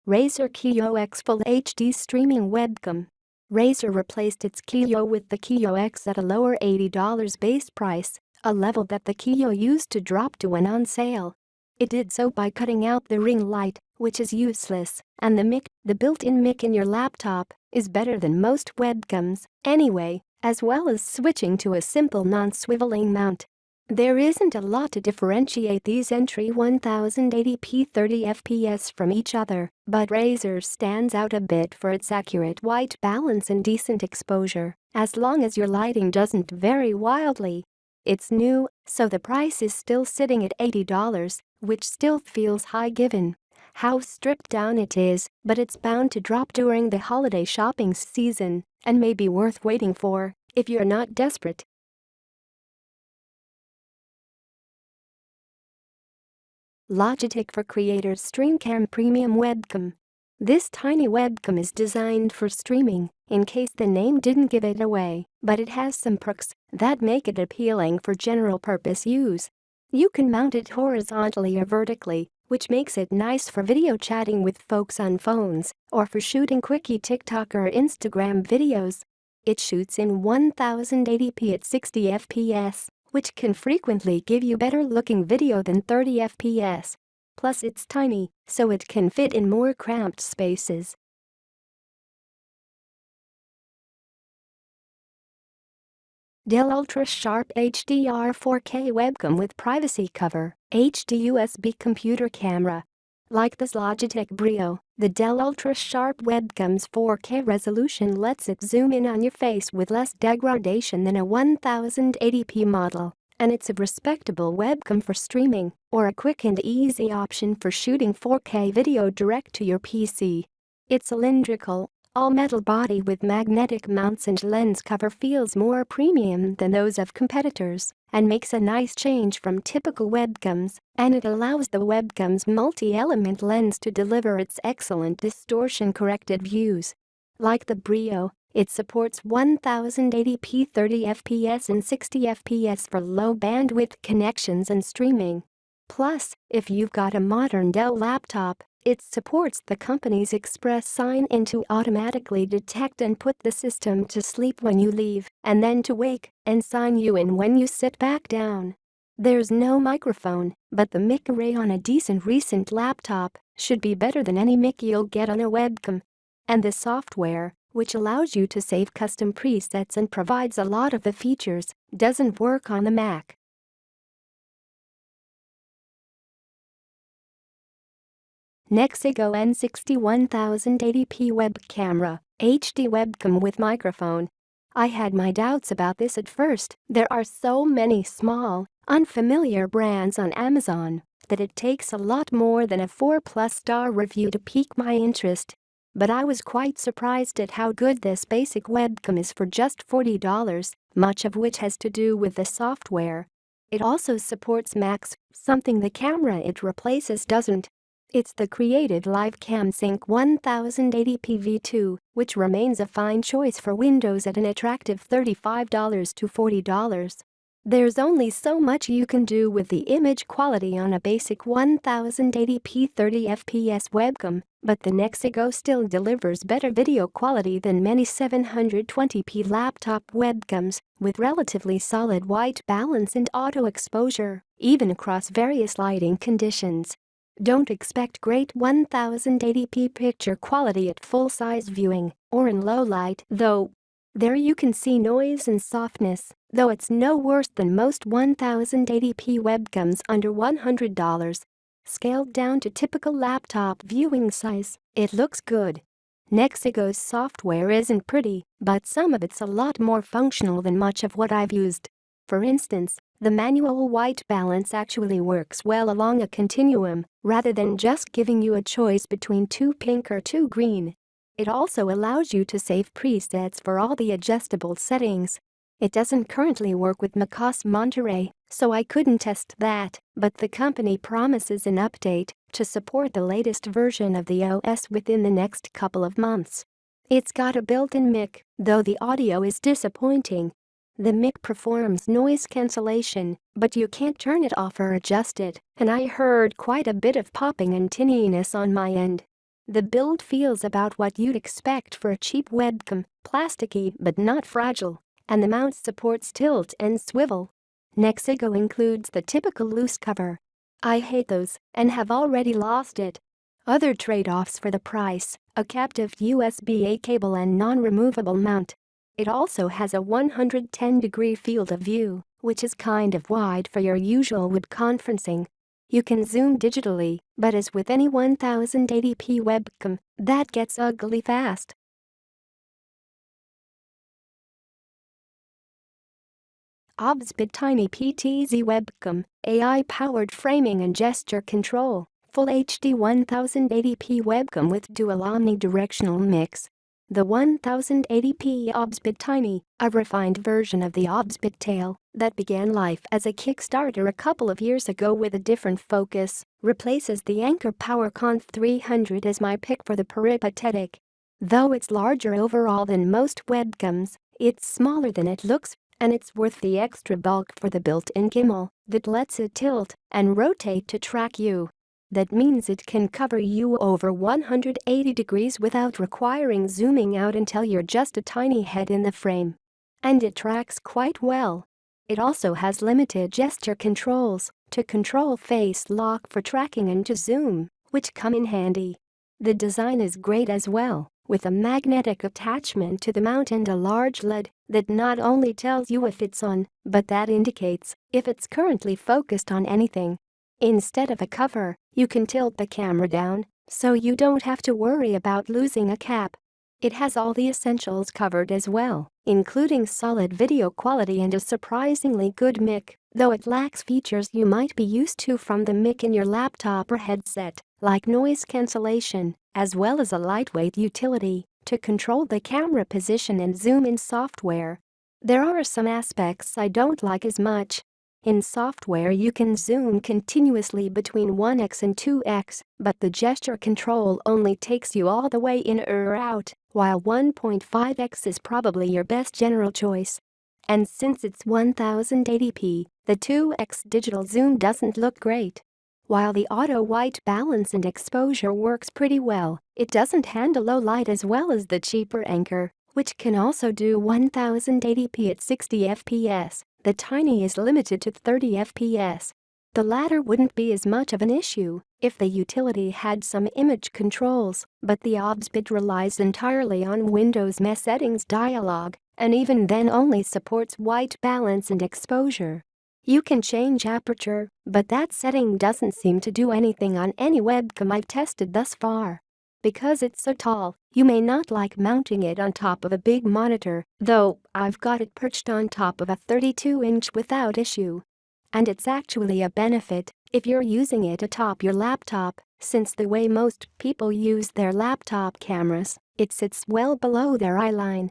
Razer Keeo X Full HD Streaming Webcam. Razer replaced its Kiyo with the Keeo X at a lower $80 base price, a level that the Kiyo used to drop to when on sale. It did so by cutting out the ring light, which is useless, and the built-in mic in your laptop, is better than most webcams, anyway, as well as switching to a simple non-swiveling mount. There isn't a lot to differentiate these entry 1080p 30fps from each other, but Razer stands out a bit for its accurate white balance and decent exposure, as long as your lighting doesn't vary wildly. It's new, so the price is still sitting at $80, which still feels high given how stripped down it is, but it's bound to drop during the holiday shopping season and may be worth waiting for if you're not desperate. Logitech for Creators Streamcam Premium Webcam. This tiny webcam is designed for streaming, in case the name didn't give it away, but it has some perks that make it appealing for general-purpose use. You can mount it horizontally or vertically, which makes it nice for video chatting with folks on phones or for shooting quickie TikTok or Instagram videos. It shoots in 1080p at 60 fps, which can frequently give you better-looking video than 30 fps. Plus it's tiny, so it can fit in more cramped spaces. Dell UltraSharp HDR 4K Webcam with Privacy Cover, HD USB Computer Camera. Like this Logitech Brio, the Dell UltraSharp Webcam's 4K resolution lets it zoom in on your face with less degradation than a 1080p model, and it's a respectable webcam for streaming or a quick and easy option for shooting 4K video direct to your PC. Its cylindrical, all-metal body with magnetic mounts and lens cover feels more premium than those of competitors and makes a nice change from typical webcams, and it allows the webcam's multi-element lens to deliver its excellent distortion-corrected views. Like the Brio, it supports 1080p 30fps and 60fps for low-bandwidth connections and streaming. Plus, if you've got a modern Dell laptop, it supports the company's Express sign-in to automatically detect and put the system to sleep when you leave, and then to wake and sign you in when you sit back down. There's no microphone, but the mic array on a decent recent laptop should be better than any mic you'll get on a webcam. And the software, which allows you to save custom presets and provides a lot of the features, doesn't work on the Mac. NexiGo N60 1080p web camera, HD webcam with microphone. I had my doubts about this at first. There are so many small, unfamiliar brands on Amazon that it takes a lot more than a 4+ star review to pique my interest. But I was quite surprised at how good this basic webcam is for just $40, much of which has to do with the software. It also supports Macs, something the camera it replaces doesn't. It's the Creative Live Cam Sync 1080p V2, which remains a fine choice for Windows at an attractive $35 to $40. There's only so much you can do with the image quality on a basic 1080p 30fps webcam, but the NexiGo still delivers better video quality than many 720p laptop webcams, with relatively solid white balance and auto exposure, even across various lighting conditions. Don't expect great 1080p picture quality at full-size viewing or in low light, though. There you can see noise and softness, though it's no worse than most 1080p webcams under $100. Scaled down to typical laptop viewing size, it looks good. NexiGo's software isn't pretty, but some of it's a lot more functional than much of what I've used. For instance, the manual white balance actually works well along a continuum, rather than just giving you a choice between too pink or too green. It also allows you to save presets for all the adjustable settings. It doesn't currently work with macOS Monterey, so I couldn't test that, but the company promises an update to support the latest version of the OS within the next couple of months. It's got a built-in mic, though the audio is disappointing. The mic performs noise cancellation, but you can't turn it off or adjust it, and I heard quite a bit of popping and tinniness on my end. The build feels about what you'd expect for a cheap webcam, plasticky but not fragile, and the mount supports tilt and swivel. NexiGo includes the typical loose cover. I hate those and have already lost it. Other trade-offs for the price: a captive USB-A cable and non-removable mount. It also has a 110-degree field of view, which is kind of wide for your usual web conferencing. You can zoom digitally, but as with any 1080p webcam, that gets ugly fast. Absbit Tiny PTZ webcam, AI-powered framing and gesture control, full HD 1080p webcam with dual omnidirectional mix. The 1080p Absbit Tiny, a refined version of the Absbit Tail that began life as a Kickstarter a couple of years ago with a different focus, replaces the Anker PowerConf 300 as my pick for the peripatetic. Though it's larger overall than most webcams, it's smaller than it looks, and it's worth the extra bulk for the built-in gimbal that lets it tilt and rotate to track you. That means it can cover you over 180 degrees without requiring zooming out until you're just a tiny head in the frame. And it tracks quite well. It also has limited gesture controls to control face lock for tracking and to zoom, which come in handy. The design is great as well, with a magnetic attachment to the mount and a large LED that not only tells you if it's on, but that indicates if it's currently focused on anything. Instead of a cover, you can tilt the camera down, so you don't have to worry about losing a cap. It has all the essentials covered as well, including solid video quality and a surprisingly good mic, though it lacks features you might be used to from the mic in your laptop or headset, like noise cancellation, as well as a lightweight utility to control the camera position and zoom in software. There are some aspects I don't like as much. In software you can zoom continuously between 1x and 2x, but the gesture control only takes you all the way in or out, while 1.5x is probably your best general choice. And since it's 1080p, the 2x digital zoom doesn't look great. While the auto white balance and exposure works pretty well, it doesn't handle low light as well as the cheaper Anker, which can also do 1080p at 60 fps. The Tiny is limited to 30 fps. The latter wouldn't be as much of an issue if the utility had some image controls, but the Absbit relies entirely on Windows MES settings dialog, and even then only supports white balance and exposure. You can change aperture, but that setting doesn't seem to do anything on any webcam I've tested thus far. Because it's so tall, you may not like mounting it on top of a big monitor, though I've got it perched on top of a 32-inch without issue. And it's actually a benefit if you're using it atop your laptop, since the way most people use their laptop cameras, it sits well below their eyeline,